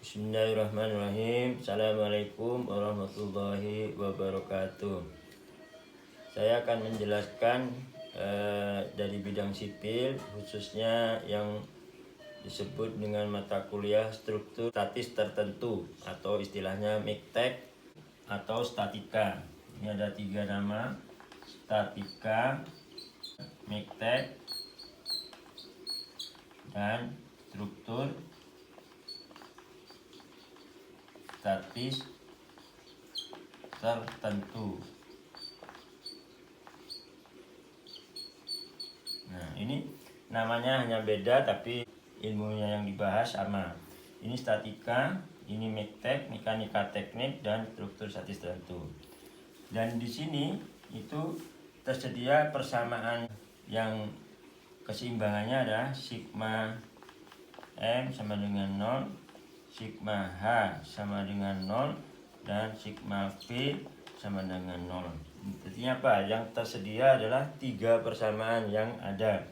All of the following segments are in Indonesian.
Bismillahirrahmanirrahim. Assalamualaikum warahmatullahi wabarakatuh. Saya akan menjelaskan dari bidang sipil, khususnya yang disebut dengan mata kuliah struktur statis tertentu atau istilahnya MIKTEK atau statika. Ini ada 3 nama: statika, MIKTEK, dan struktur statis tertentu. Nah, ini namanya hanya beda tapi ilmunya yang dibahas sama. Ini statika, ini MIKTEK, mekanika teknik, dan struktur statis tertentu. Dan di sini itu tersedia persamaan yang keseimbangannya adalah sigma M sama dengan 0, sigma H sama dengan 0, dan sigma V sama dengan 0. Artinya apa? Yang tersedia adalah 3 persamaan yang ada.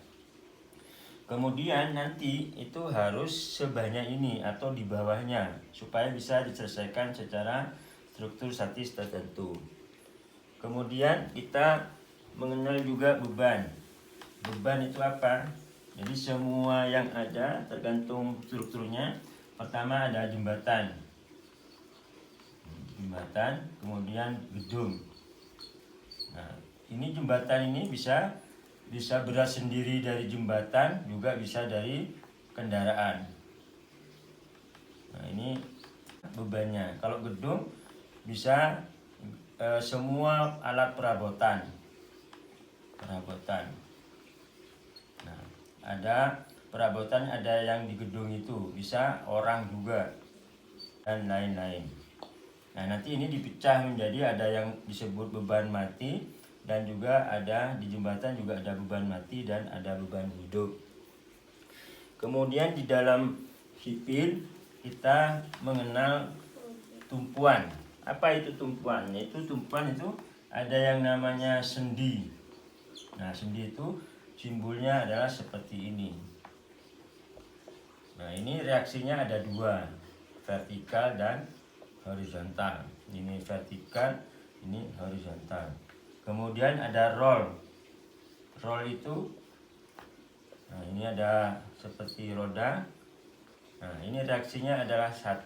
Kemudian nanti itu harus sebanyak ini atau di bawahnya supaya bisa diselesaikan secara struktur statis tertentu. Kemudian kita mengenal juga beban. Beban itu apa? Jadi semua yang ada tergantung strukturnya. Pertama ada jembatan, kemudian gedung. Nah, ini jembatan ini bisa berat sendiri dari jembatan, juga bisa dari kendaraan. Nah, ini bebannya. Kalau gedung bisa semua alat perabotan. Nah, ada perabotan, ada yang di gedung itu, bisa orang juga, dan lain-lain. Nah, nanti ini dipecah menjadi ada yang disebut beban mati, dan juga ada di jembatan juga ada beban mati dan ada beban hidup. Kemudian di dalam sipil kita mengenal tumpuan. Apa itu tumpuan? Yaitu tumpuan itu ada yang namanya sendi. Nah, sendi itu simbolnya adalah seperti ini. Nah, ini reaksinya ada 2, vertikal dan horizontal. Ini vertikal, ini horizontal. Kemudian ada roll. Roll itu, nah ini ada seperti roda. Nah, ini reaksinya adalah 1.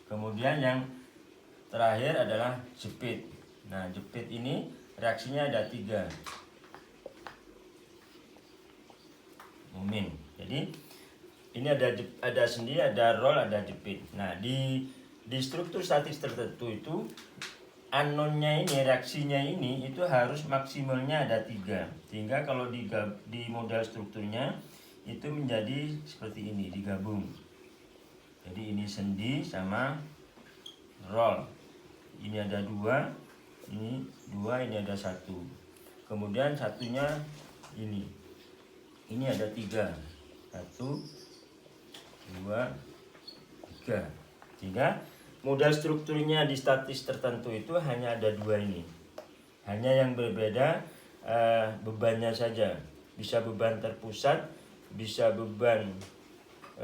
Kemudian yang terakhir adalah jepit. Nah, jepit ini reaksinya ada 3. Momen. Jadi ini ada sendi, ada roll, ada jepit. Nah, di struktur statis tertentu itu anonnya ini, reaksinya ini itu harus maksimalnya ada 3. Sehingga kalau di model strukturnya itu menjadi seperti ini, digabung. Jadi ini sendi sama roll. Ini ada 2, ini 2, ini ada 1. Kemudian satunya ini. Ini ada 3. 1, 2, 3. Sehingga modal strukturnya di statis tertentu itu hanya ada 2 ini. Hanya yang berbeda bebannya saja. Bisa beban terpusat, bisa beban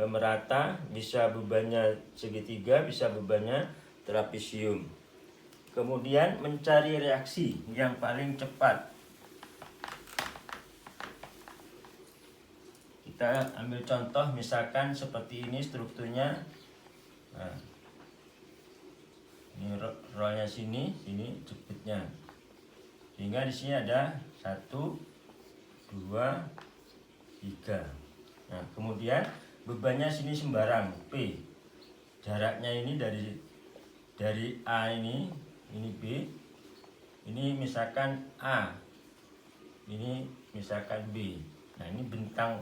merata, bisa bebannya segitiga, bisa bebannya trapesium. Kemudian mencari reaksi yang paling cepat. Kita ambil contoh misalkan seperti ini strukturnya. Nah, ini rollnya sini jepitnya. Sehingga di sini ada 1, 2, 3. Nah, kemudian bebannya sini sembarang P. Jaraknya ini dari A ini B. Ini misalkan A. Ini misalkan B. Nah, ini bentang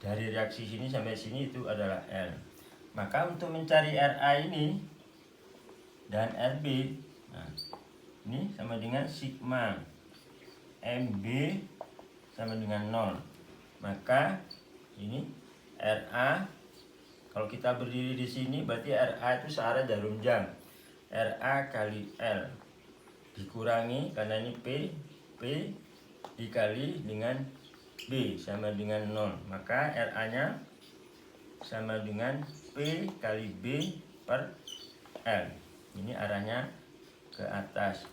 dari reaksi sini sampai sini itu adalah L. Maka untuk mencari RA ini dan RB, nah, ini sama dengan sigma MB sama dengan 0. Maka ini RA, kalau kita berdiri di sini berarti RA itu searah jarum jam. RA kali L dikurangi karena ini P dikali dengan B sama dengan 0. Maka RA nya sama dengan P kali B per L. Ini arahnya ke atas.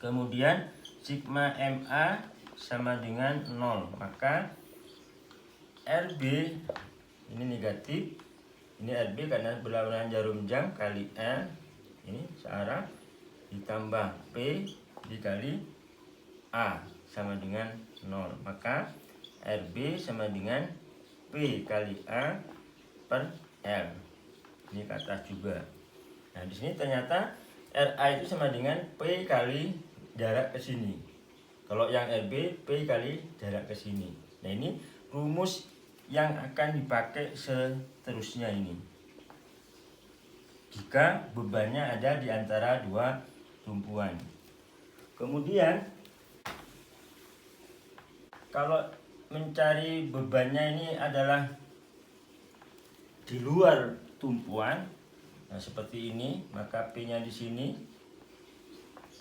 Kemudian sigma MA sama dengan 0, maka RB ini negatif, ini RB karena berlawanan jarum jam kali L, ini searah, ditambah P dikali A sama dengan 0, maka RB sama dengan P kali A per L. Ini ke atas juga. Nah, di sini ternyata RA itu sama dengan P kali jarak ke sini. Kalau yang RB, P kali jarak ke sini. Nah, ini rumus yang akan dipakai seterusnya ini. Jika bebannya ada di antara dua tumpuan. Kemudian, kalau mencari bebannya ini adalah di luar tumpuan, nah seperti ini, maka P-nya di sini.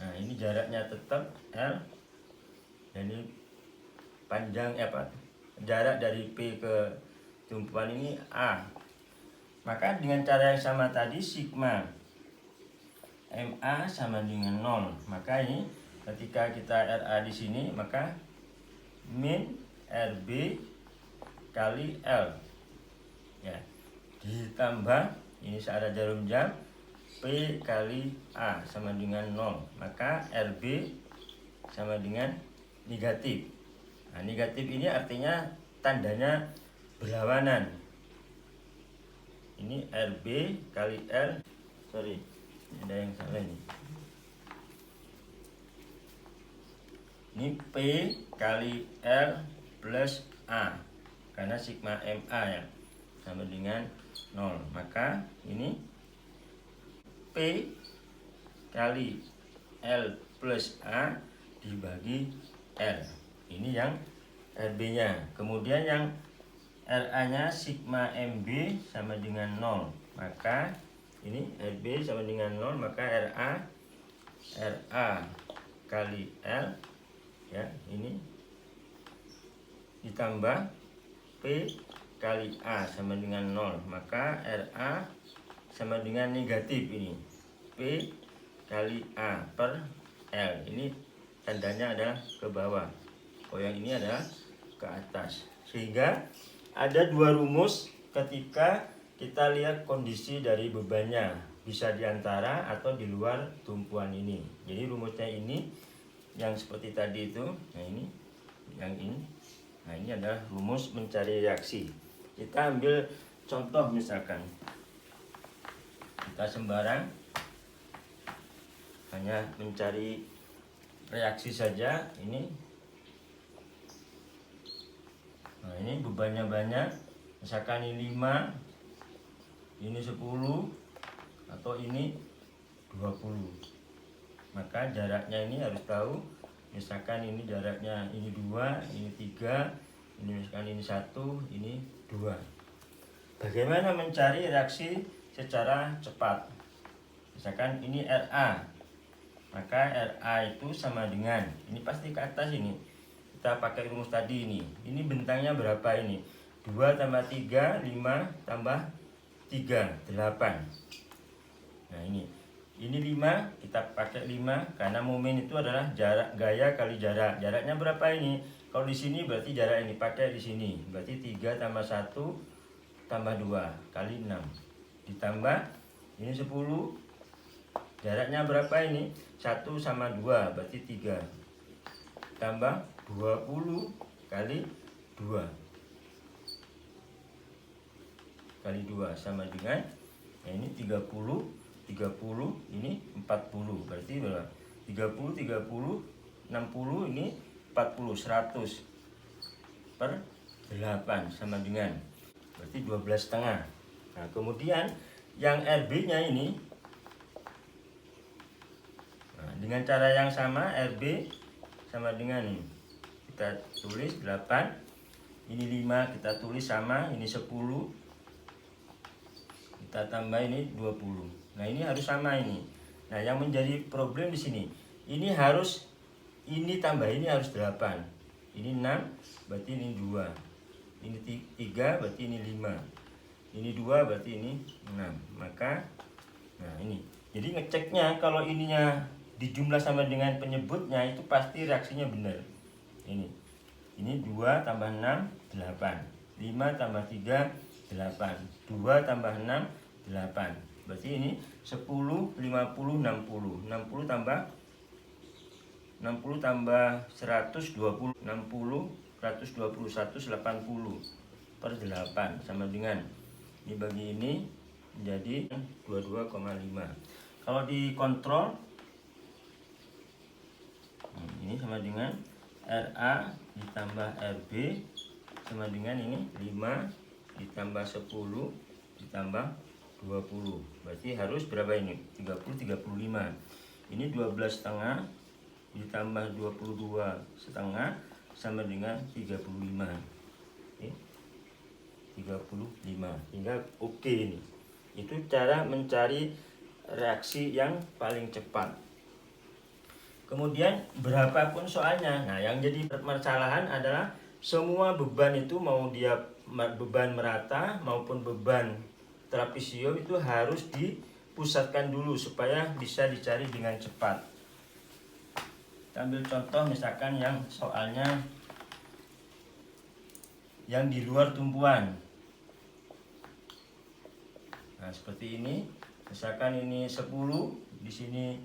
Nah, ini jaraknya tetap L, dan ini panjang jarak dari P ke tumpuan ini A. Maka dengan cara yang sama tadi, sigma MA sama dengan 0. Maka ini ketika kita RA di sini, maka min RB kali L. Ya, ditambah ini searah jarum jam P kali A sama dengan 0. Maka RB sama dengan negatif. Nah, negatif ini artinya tandanya berlawanan. Ini RB kali L. Sorry, ada yang salah ini. Ini P kali L plus A, karena sigma MA ya sama dengan 0. Maka ini P kali L plus A dibagi L. Ini yang RB-nya. Kemudian yang RA-nya sigma MB sama dengan 0. Maka ini RB sama dengan 0, maka RA kali L ya, ini ditambah P kali A sama dengan 0, maka RA sama dengan negatif ini P kali A per L. Ini tandanya adalah ke bawah, yang ini adalah ke atas. Sehingga ada dua rumus ketika kita lihat kondisi dari bebannya, bisa di antara atau di luar tumpuan ini. Jadi rumusnya ini yang seperti tadi itu. Nah, ini yang ini. Nah, ini adalah rumus mencari reaksi. Kita ambil contoh, misalkan kita sembarang hanya mencari reaksi saja. Ini, nah ini bebannya banyak, misalkan ini 5, ini 10, atau ini 20. Maka jaraknya ini harus tahu. Misalkan ini jaraknya ini 2, ini 3, ini misalkan ini 1, ini 2. Bagaimana mencari reaksi secara cepat? Misalkan ini RA, maka RA itu sama dengan, ini pasti ke atas ini, kita pakai rumus tadi ini. Ini bentangnya berapa ini? 2 tambah 3, 5 tambah 3, 8. Nah, ini 5, kita pakai 5 karena momen itu adalah jarak gaya kali jarak. Jaraknya berapa ini? Kalau di sini berarti jarak ini pakai di sini. Berarti 3 tambah 1 tambah 2 kali 6. Ditambah ini 10. Jaraknya berapa ini? 1 sama 2 berarti 3. Tambah 20 kali 2 kali 2 sama dengan, nah ini 30, ini 40. Berarti berapa? 30, 60, ini 40, 100 per 8 sama dengan, berarti 12,5. Nah, kemudian yang RB-nya ini, nah, dengan cara yang sama, RB sama dengan ini, kita tulis 8, ini 5 kita tulis sama, ini 10, kita tambah ini 20. Nah, ini harus sama ini. Nah, yang menjadi problem di sini, ini harus, ini tambah ini harus 8. Ini 6, berarti ini 2. Ini 3, berarti ini 5. ini 2 berarti ini 6. Maka nah ini. Jadi ngeceknya kalau ininya dijumlah sama dengan penyebutnya itu pasti reaksinya benar. Ini 2 tambah 6 8. 5 tambah 3 8. 2 tambah 6 8. Berarti ini 10 50 60. 60 tambah 120. 60 120 180 per 8 sama dengan ini bagi ini menjadi 22,5. Kalau dikontrol ini sama dengan RA ditambah RB sama dengan ini 5 ditambah 10 ditambah 20. Berarti harus berapa ini? 30 35. Ini 12 setengah ditambah 22 setengah sama dengan 35. Oke. 35. Hingga oke ini. Itu cara mencari reaksi yang paling cepat. Kemudian berapapun soalnya. Nah, yang jadi permasalahan adalah semua beban itu, mau dia beban merata maupun beban trapezium, itu harus dipusatkan dulu supaya bisa dicari dengan cepat. Kita ambil contoh misalkan yang soalnya yang di luar tumpuan. Nah, seperti ini. Misalkan ini 10, di sini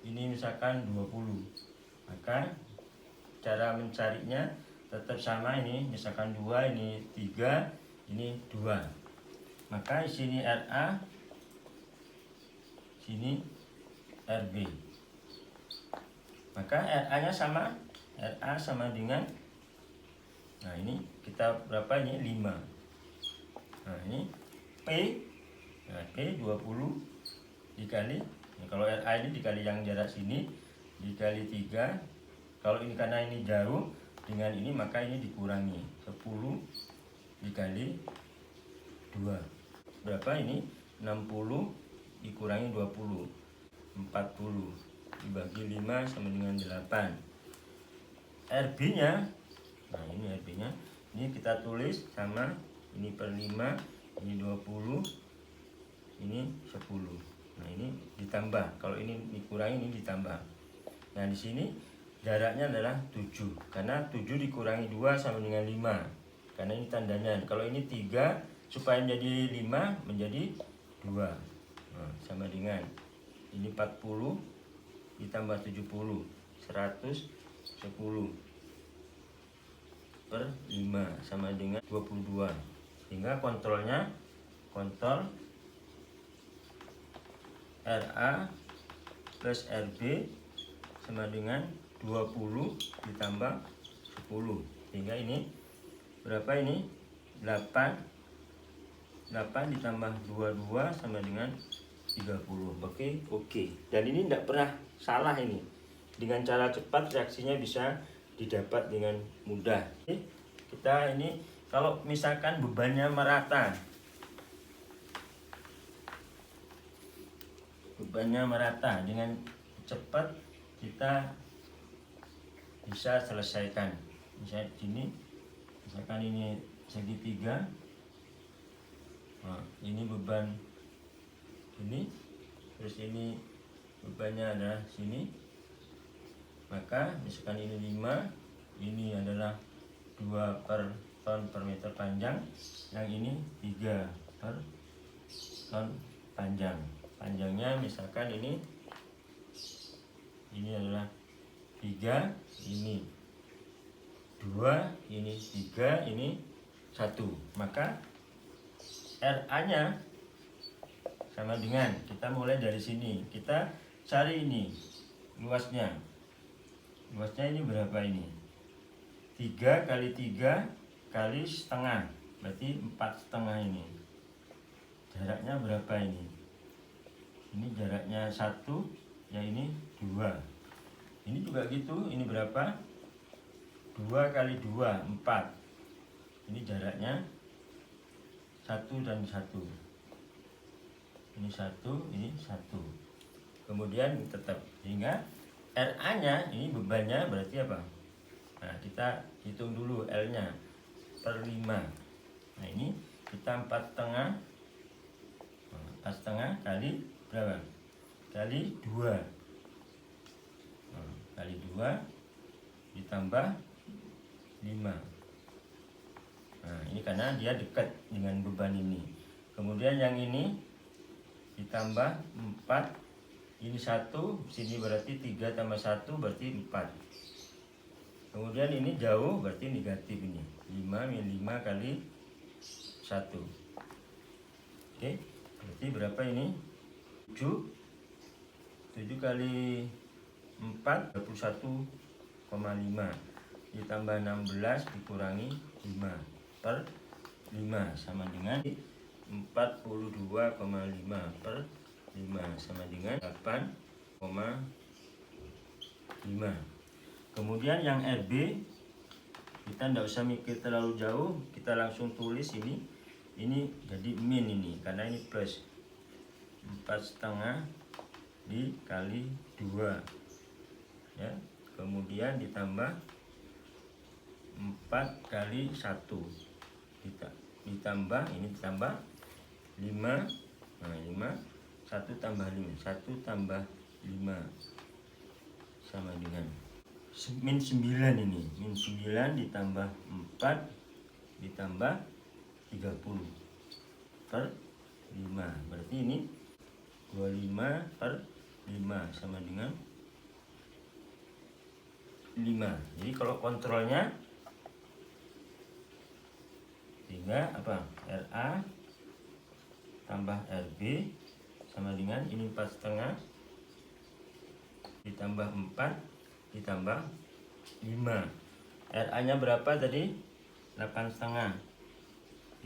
ini misalkan 20. Maka cara mencarinya tetap sama, ini misalkan 2, ini 3, ini 2. Maka di sini RA, sini RB. Maka RA-nya sama, RA sama dengan, nah ini kita berapa ini? 5. Nah ini P, nah P 20 dikali, nah, kalau RA ini dikali yang jarak sini dikali 3. Kalau ini karena ini jauh dengan ini, maka ini dikurangi 10 dikali 2. Berapa ini? 60 dikurangi 20, 40 dibagi 5 sama dengan 8. RB nya, nah ini RB nya, ini kita tulis sama, ini per 5, ini 20, ini 10. Nah ini ditambah, kalau ini dikurangi ini ditambah. Nah di sini jaraknya adalah 7, karena 7 dikurangi 2 sama dengan 5, karena ini tandanya. Kalau ini 3, supaya menjadi 5 menjadi 2, nah, sama dengan ini 40 ditambah 70, 110 per 5 sama dengan 22. Sehingga kontrolnya, kontrol RA plus RB sama dengan 20 ditambah 10. Sehingga ini berapa ini? 8 ditambah 22 sama dengan 30. Oke. Dan ini tidak pernah salah ini. Dengan cara cepat reaksinya bisa didapat dengan mudah. Kita ini kalau misalkan bebannya merata. Bebannya merata, dengan cepat kita bisa selesaikan. Misalnya gini, misalkan ini segitiga. Nah, ini beban ini, terus ini bebannya adalah sini. Maka misalkan ini 5, ini adalah 2 per ton per meter panjang, yang ini 3 per ton panjang. Panjangnya misalkan ini adalah 3, ini 2, ini 3, ini 1. Maka RA nya sama dengan, kita mulai dari sini, kita cari ini luasnya. Luasnya ini berapa ini? 3 kali 3 kali setengah, berarti 4,5 ini. Jaraknya berapa ini? Ini jaraknya 1, ya ini 2. Ini juga gitu, ini berapa? 2 kali 2, 4. Ini jaraknya 1 dan 1. Ini 1, ini 1. Kemudian tetap, sehingga RA-nya, ini bebannya berarti apa? Nah, kita hitung dulu L-nya per 5. Nah ini kita 4,5. 4,5 kali berapa? Kali 2. Kali 2 ditambah 5. Nah ini karena dia dekat dengan beban ini. Kemudian yang ini ditambah 4. Ini 1, sini berarti 3 tambah 1 berarti 4. Kemudian ini jauh berarti negatif ini. 5 kali 1. Oke, berarti berapa ini? 7 kali 4 21,5 ditambah 16 dikurangi 5 per 5 sama dengan 42,5 per 5 sama dengan 8,5. Kemudian yang RB kita tidak usah mikir terlalu jauh, kita langsung tulis ini jadi min ini karena ini plus 4,5 dikali 2 ya, kemudian ditambah 4 kali 1 ditambah ini ditambah 5. Nah 5 1 tambah 5 sama dengan min 9 ini. Min 9 ditambah 4 ditambah 30 per 5. Berarti ini 25 per 5 sama dengan 5. Jadi kalau kontrolnya sehingga apa? RA tambah RB sama dengan ini 4,5 ditambah 4 ditambah 5. RA nya berapa tadi? 8,5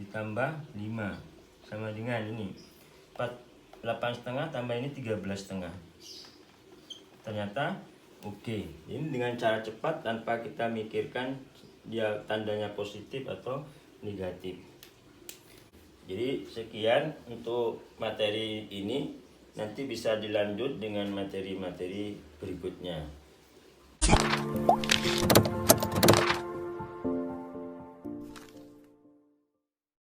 ditambah 5 sama dengan ini 8,5 tambah ini 13,5. Ternyata oke. Ini dengan cara cepat tanpa kita mikirkan dia tandanya positif atau negatif. Jadi sekian untuk materi ini, nanti bisa dilanjut dengan materi-materi berikutnya.